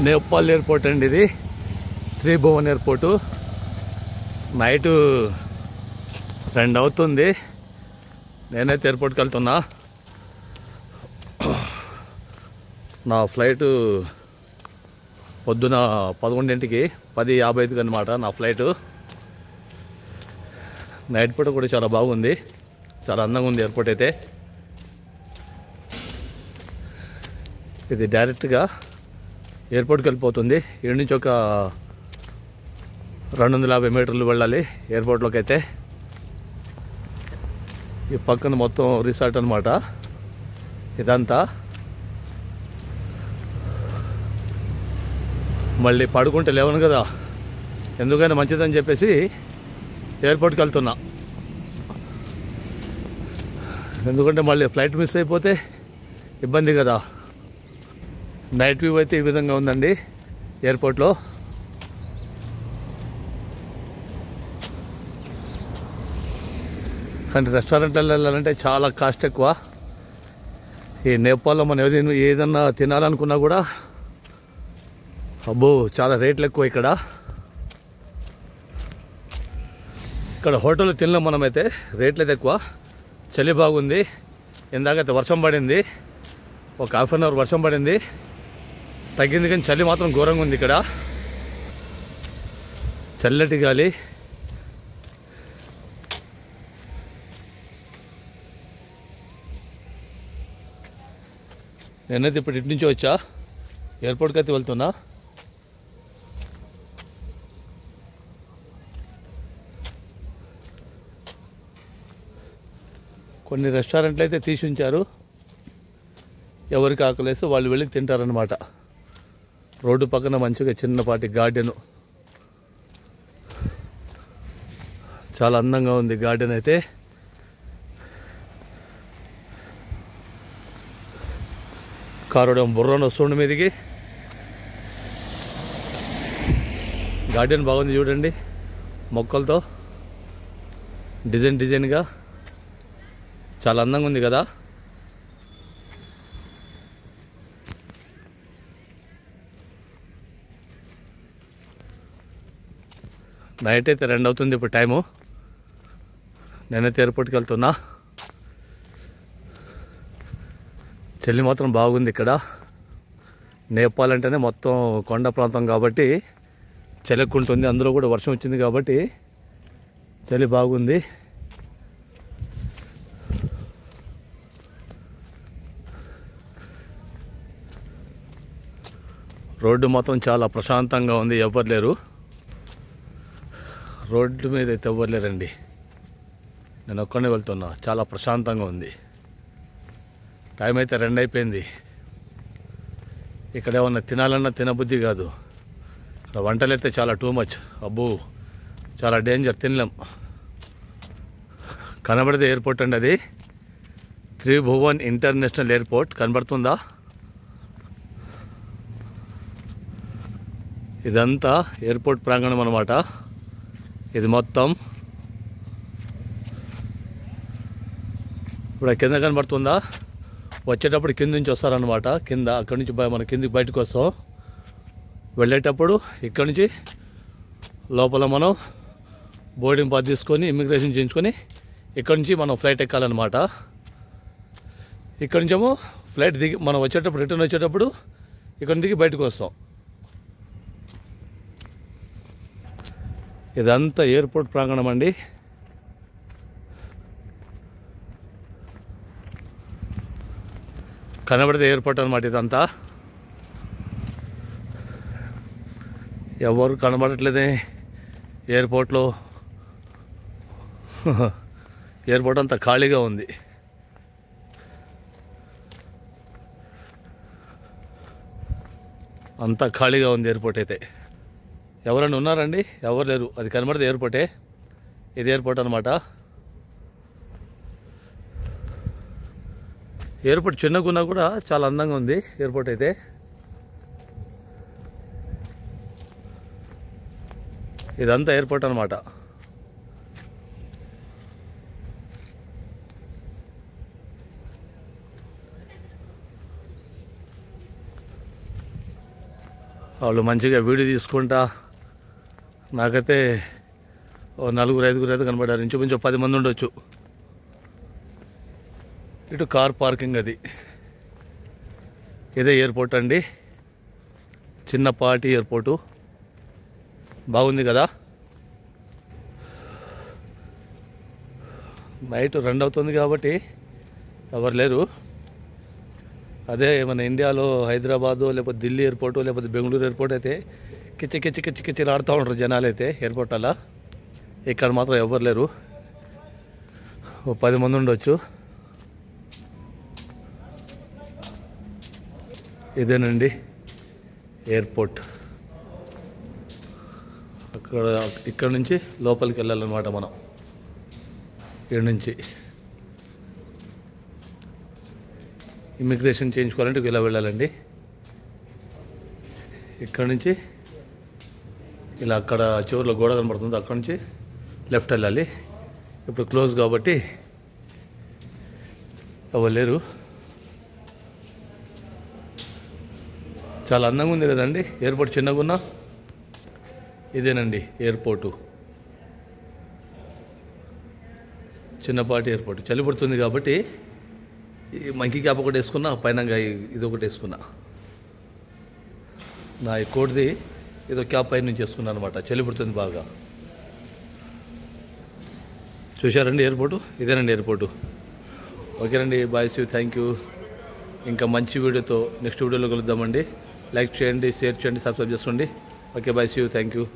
Nepal airport అండి ఇది, Tribhuvan airport. Night 2 అవుతుంది. నేనైతే ఎయిర్పోర్ట్కి వెళ్తున్నా. నా ఫ్లైటు పొద్దున 11ంటికి 10:55 అనమాట నా ఫ్లైటు. నైట్ పూట కూడా చాలా బాగుంది, చాలా అందంగా ఉంది ఎయిర్పోర్ట్ అయితే. ఇది డైరెక్ట్గా ఎయిర్పోర్ట్కి వెళ్ళిపోతుంది. ఇక్కడి నుంచి ఒక 250 మీటర్లు వెళ్ళాలి ఎయిర్పోర్ట్లోకి అయితే. ఈ పక్కన మొత్తం రిసార్ట్ అనమాట ఇదంతా. మళ్ళీ పడుకుంటే లేవను కదా, ఎందుకైనా మంచిదని చెప్పేసి ఎయిర్పోర్ట్కి వెళ్తున్నా. ఎందుకంటే మళ్ళీ ఫ్లైట్ మిస్ అయిపోతే ఇబ్బంది కదా. నైట్ వ్యూ అయితే ఈ విధంగా ఉందండి ఎయిర్పోర్ట్లో. కానీ రెస్టారెంట్లలో వెళ్ళాలంటే చాలా కాస్ట్ ఎక్కువ. ఈ నేపాల్లో మనం ఏదన్నా తినాలనుకున్నా కూడా అబ్బో చాలా రేట్లు ఎక్కువ ఇక్కడ. ఇక్కడ హోటల్లో తినలేం మనమైతే, రేట్లు అయితే ఎక్కువ. చలి బాగుంది. ఇందాకైతే వర్షం పడింది, ఒక ½ అన్ అవర్ వర్షం పడింది, తగ్గింది. కానీ చలి మాత్రం ఘోరంగా ఉంది ఇక్కడ. చల్లటి గాలి. నేనైతే ఇప్పుడు ఇటు నుంచి వచ్చా, ఎయిర్పోర్ట్కి అయితే వెళ్తున్నా. కొన్ని రెస్టారెంట్లు అయితే తీసి ఉంచారు, ఎవరికి ఆకలేసి వాళ్ళు వెళ్ళి తింటారనమాట. రోడ్డు పక్కన మంచిగా చిన్నపాటి గార్డెను, చాలా అందంగా ఉంది గార్డెన్ అయితే. కారుడం బుర్రను వస్తుండే మీదికి. గార్డెన్ బాగుంది చూడండి, మొక్కలతో డిజైన్గా చాలా అందంగా ఉంది కదా. నైట్ అయితే 2 అవుతుంది ఇప్పుడు టైము. నేనైతే ఎయిర్పోర్ట్కి వెళ్తున్నా. చలి మాత్రం బాగుంది ఇక్కడ. నేపాల్ అంటేనే మొత్తం కొండ ప్రాంతం కాబట్టి చలి ఎక్కువ ఉంటుంది. అందులో కూడా వర్షం వచ్చింది కాబట్టి చలి బాగుంది. రోడ్డు మాత్రం చాలా ప్రశాంతంగా ఉంది, ఎవ్వరు లేరు రోడ్డు మీద అయితే, ఎవ్వరు లేరండి. నేను ఒక్కనే వెళ్తున్నా, చాలా ప్రశాంతంగా ఉంది. టైం అయితే 2 అయిపోయింది. ఇక్కడ ఏమన్నా తినాలన్నా తినబుద్ధి కాదు. ఇక్కడ వంటలు అయితే చాలా టూ మచ్, అబ్బో చాలా డేంజర్, తినలేం. కనబడితే ఎయిర్పోర్ట్ అండి అది, త్రిభువన్ ఇంటర్నేషనల్ ఎయిర్పోర్ట్. కనబడుతుందా? ఇదంతా ఎయిర్పోర్ట్ ప్రాంగణం అన్నమాట. ఇది మొత్తం ఇప్పుడు కింద కనబడుతుందా? వచ్చేటప్పుడు కింద నుంచి వస్తారనమాట. కింద అక్కడి నుంచి మన కిందికి బయటకు వస్తాం. వెళ్ళేటప్పుడు ఇక్కడి నుంచి లోపల మనం బోర్డింగ్ పాస్ తీసుకొని ఇమిగ్రేషన్ చేయించుకొని ఇక్కడి నుంచి మనం ఫ్లైట్ ఎక్కాలన్నమాట. ఇక్కడి నుంచేమో ఫ్లైట్ దిగి మనం వచ్చేటప్పుడు రిటర్న్ వచ్చేటప్పుడు ఇక్కడి దిగి బయటకు వస్తాం. ఇదంతా ఎయిర్పోర్ట్ ప్రాంగణం అండి. కనబడితే ఎయిర్పోర్ట్ అనమాట ఇదంతా. ఎవరు కనబడట్లేదే ఎయిర్పోర్ట్లో. ఎయిర్పోర్ట్ అంతా ఖాళీగా ఉంది. అంతా ఖాళీగా ఉంది ఎయిర్పోర్ట్ అయితే. ఎవరైనా ఉన్నారండి? ఎవరు లేరు. అది కనబడితే ఎయిర్పోర్టే. ఇది ఎయిర్పోర్ట్ అనమాట. ఎయిర్పోర్ట్ చిన్నగా ఉన్నా కూడా చాలా అందంగా ఉంది ఎయిర్పోర్ట్ అయితే. ఇదంతా ఎయిర్పోర్ట్ అనమాట. వాళ్ళు మంచిగా వీడియో తీసుకుంటా. నాకైతే ఓ 4-5 అయితే కనబడారు. ఇంచుమించు 10 మంది ఉండొచ్చు. ఇటు కార్ పార్కింగ్ అది. ఇదే ఎయిర్పోర్ట్ అండి, చిన్నపాటి ఎయిర్పోర్టు. బాగుంది కదా. నైట్ 2 అవుతుంది కాబట్టి ఎవరు లేరు. అదే మన ఇండియాలో హైదరాబాదు లేకపోతే ఢిల్లీ ఎయిర్పోర్టు లేకపోతే బెంగళూరు ఎయిర్పోర్ట్ అయితే కిచ్చి ఆడుతూ ఉంటారు జనాలు అయితే ఎయిర్పోర్ట్ అలా. ఇక్కడ మాత్రం ఎవరు లేరు. ఓ 10 మంది ఉండొచ్చు. ఇదేనండి ఎయిర్పోర్ట్. ఇక్కడ నుంచి లోపలికి వెళ్ళాలన్నమాట మనం. ఇక్కడ నుంచి ఇమిగ్రేషన్ చేయించుకోవాలంటే ఇలా వెళ్ళాలండి. ఇక్కడ నుంచి ఇలా అక్కడ చివరిలో గోడ కనబడుతుంది, అక్కడ నుంచి లెఫ్ట్ వెళ్ళాలి. ఇప్పుడు క్లోజ్ కాబట్టి ఎవరు లేరు. చాలా అందంగా ఉంది కదండి ఎయిర్పోర్ట్, చిన్నగా ఉన్నా. ఇదేనండి ఎయిర్పోర్టు, చిన్నపాటి ఎయిర్పోర్ట్. చలి పడుతుంది కాబట్టి ఈ మంకీ క్యాప్ ఒకటి వేసుకున్నా, పైన ఇది ఒకటి వేసుకున్నా. నా ఈ కోట్ది ఏదో క్యాప్ పైన నుంచి వేసుకున్నాను అనమాట. చలి పడుతుంది బాగా. చూశారండి ఎయిర్పోర్టు, ఇదేనండి ఎయిర్పోర్టు. ఓకేనండి, bye, see you, thank you. ఇంకా మంచి వీడియోతో నెక్స్ట్ వీడియోలో కలుద్దామండి. లైక్ చేయండి, షేర్ చేయండి, సబ్స్క్రైబ్ చేసుకోండి. Okay, bye, see you, thank you.